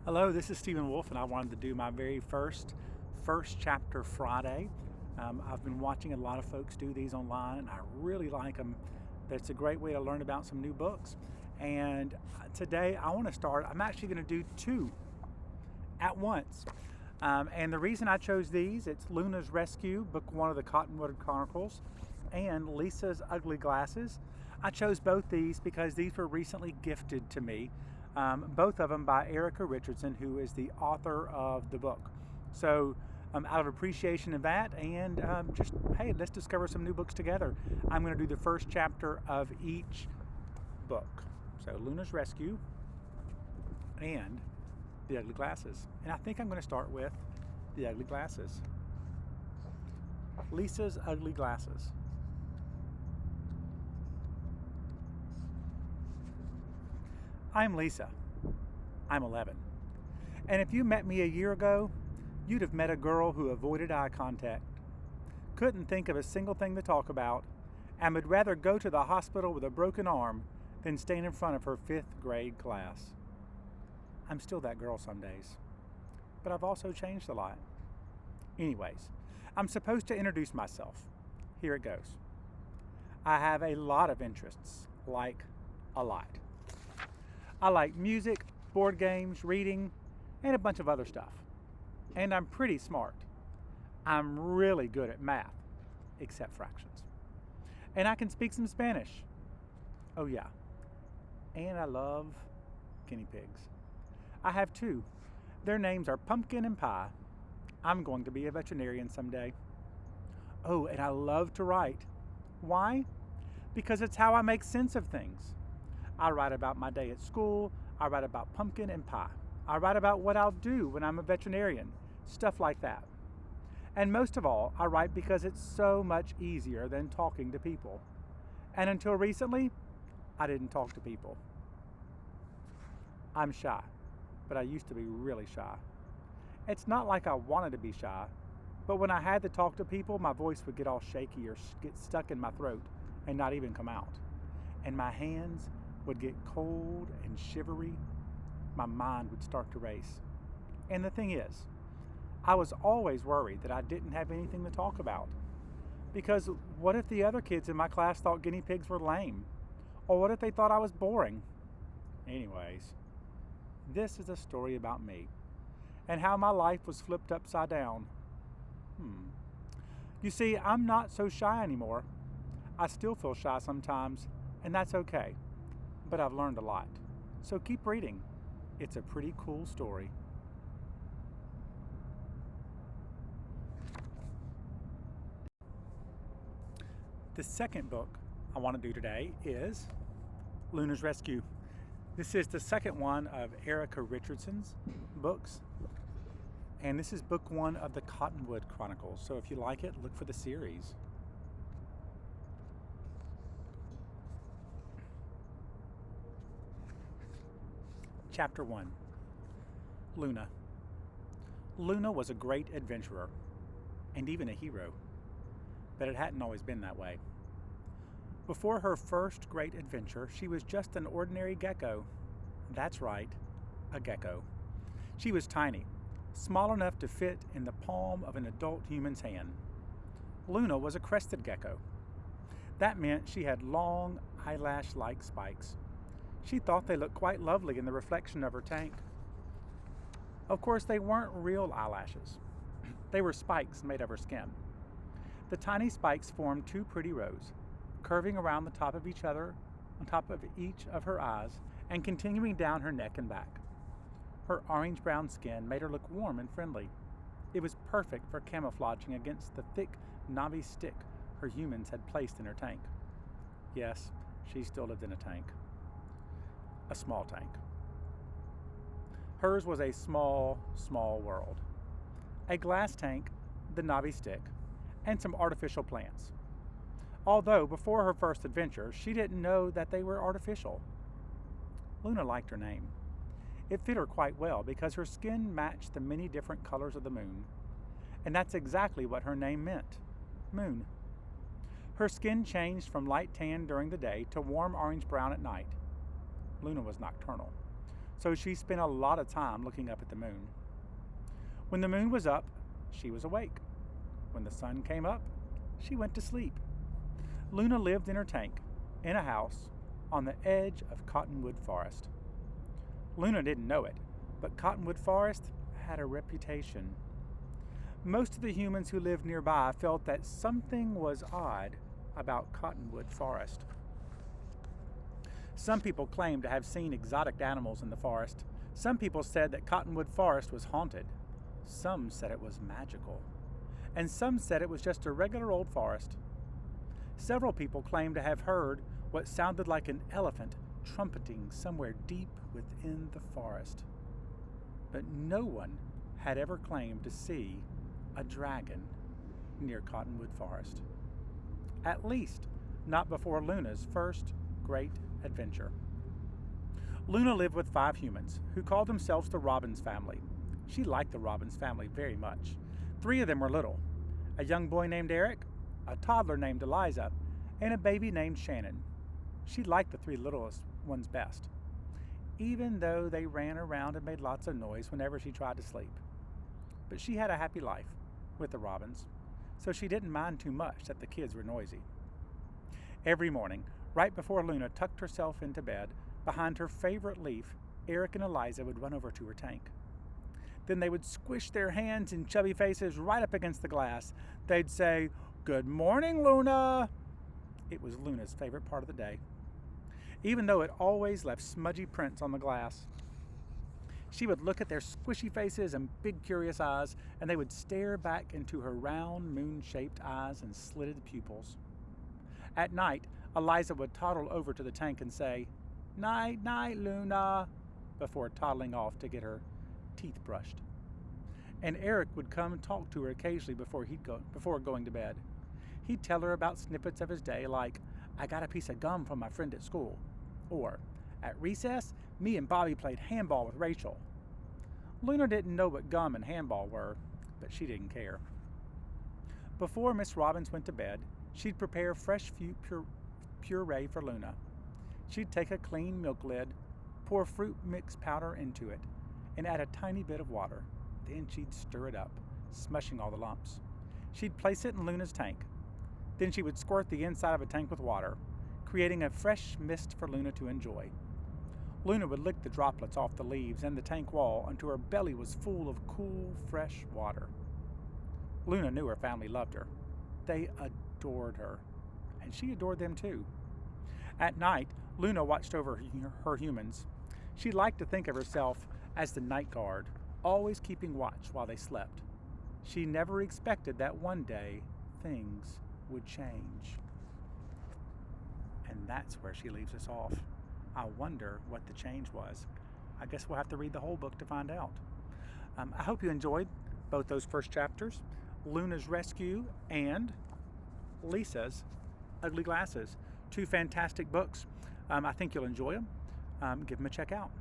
Hello, this is Stephen Wolf, and I wanted to do my very first chapter Friday. I've been watching a lot of folks do these online, and I really like them. It's a great way to learn about some new books. And today I want to start, I'm actually going to do two at once. And the reason I chose these, it's Luna's Rescue, book one of the Cottonwood Chronicles, and Lisa's Ugly Glasses. I chose both these because these were recently gifted to me, both of them by Richardson, who is the author of the book. So out of appreciation of that, and just, hey, let's discover some new books together. I'm going to do the first chapter of each book. So Luna's Rescue and The Ugly Glasses. And I think I'm going to start with The Ugly Glasses. Lisa's Ugly Glasses. I'm Lisa. I'm 11. And if you met me a year ago, you'd have met a girl who avoided eye contact, couldn't think of a single thing to talk about, and would rather go to the hospital with a broken arm than stand in front of her 5th grade class. I'm still that girl some days, but I've also changed a lot. Anyways, I'm supposed to introduce myself. Here it goes. I have a lot of interests, like a lot. I like music, board games, reading, and a bunch of other stuff. And I'm pretty smart. I'm really good at math, except fractions. And I can speak some Spanish. Oh yeah. And I love guinea pigs. I have two. Their names are Pumpkin and Pie. I'm going to be a veterinarian someday. Oh, and I love to write. Why? Because it's how I make sense of things. I write about my day at school. I write about Pumpkin and Pie. I write about what I'll do when I'm a veterinarian. Stuff like that. And most of all, I write because it's so much easier than talking to people. And until recently, I didn't talk to people. I'm shy, but I used to be really shy. It's not like I wanted to be shy, but when I had to talk to people, my voice would get all shaky or get stuck in my throat and not even come out. And my hands would get cold and shivery. My mind would start to race. And the thing is, I was always worried that I didn't have anything to talk about. Because what if the other kids in my class thought guinea pigs were lame? Or what if they thought I was boring? Anyways, this is a story about me and how my life was flipped upside down. You see, I'm not so shy anymore. I still feel shy sometimes, and that's okay. But I've learned a lot. So keep reading. It's a pretty cool story. The second book I want to do today is Luna's Rescue. This is the second one of Richardson's books. And this is book one of the Cottonwood Chronicles. So if you like it, look for the series. Chapter 1. Luna. Luna was a great adventurer, and even a hero, but it hadn't always been that way. Before her first great adventure, she was just an ordinary gecko. That's right, a gecko. She was tiny, small enough to fit in the palm of an adult human's hand. Luna was a crested gecko. That meant she had long, eyelash-like spikes. She thought they looked quite lovely in the reflection of her tank. Of course, they weren't real eyelashes. They were spikes made of her skin. The tiny spikes formed two pretty rows, curving around the top of each other, on top of each of her eyes, and continuing down her neck and back. Her orange-brown skin made her look warm and friendly. It was perfect for camouflaging against the thick, knobby stick her humans had placed in her tank. Yes, she still lived in a tank. A small tank. Hers was a small, small world. A glass tank, the knobby stick, and some artificial plants. Although, before her first adventure, she didn't know that they were artificial. Luna liked her name. It fit her quite well because her skin matched the many different colors of the moon. And that's exactly what her name meant. Moon. Her skin changed from light tan during the day to warm orange-brown at night. Luna was nocturnal. so she spent a lot of time looking up at the moon. When the moon was up, she was awake. When the sun came up, she went to sleep. Luna lived in her tank, in a house, on the edge of Cottonwood Forest. Luna didn't know it, but Cottonwood Forest had a reputation. Most of the humans who lived nearby felt that something was odd about Cottonwood Forest. Some people claimed to have seen exotic animals in the forest. Some people said that Cottonwood Forest was haunted. Some said it was magical. And some said it was just a regular old forest. Several people claimed to have heard what sounded like an elephant trumpeting somewhere deep within the forest. But no one had ever claimed to see a dragon near Cottonwood Forest. At least, not before Luna's first great adventure. Luna lived with 5 humans who called themselves the Robbins family. She liked the Robbins family very much. 3 of them were little: a young boy named Eric, a toddler named Eliza, and a baby named Shannon. She liked the 3 littlest ones best, even though they ran around and made lots of noise whenever she tried to sleep. But she had a happy life with the Robbins, so she didn't mind too much that the kids were noisy. Every morning, right before Luna tucked herself into bed, behind her favorite leaf, Eric and Eliza would run over to her tank. Then they would squish their hands and chubby faces right up against the glass. They'd say, "Good morning, Luna." It was Luna's favorite part of the day, even though it always left smudgy prints on the glass. She would look at their squishy faces and big curious eyes, and they would stare back into her round moon-shaped eyes and slitted pupils. At night, Eliza would toddle over to the tank and say, "Night, night, Luna," before toddling off to get her teeth brushed. And Eric would come and talk to her occasionally before going to bed. He'd tell her about snippets of his day, like, "I got a piece of gum from my friend at school," or, "At recess, me and Bobby played handball with Rachel." Luna didn't know what gum and handball were, but she didn't care. Before Miss Robbins went to bed, she'd prepare fresh puree for Luna. She'd take a clean milk lid, pour fruit mix powder into it, and add a tiny bit of water. Then she'd stir it up, smushing all the lumps. She'd place it in Luna's tank. Then she would squirt the inside of a tank with water, creating a fresh mist for Luna to enjoy. Luna would lick the droplets off the leaves and the tank wall until her belly was full of cool, fresh water. Luna knew her family loved her. They adored her, and she adored them too. At night, Luna watched over her humans. She liked to think of herself as the night guard, always keeping watch while they slept. She never expected that one day things would change. And that's where she leaves us off. I wonder what the change was. I guess we'll have to read the whole book to find out. I hope you enjoyed both those first chapters, Luna's Rescue and Lisa's Ugly Glasses. 2 fantastic books. I think you'll enjoy them. Give them a check out.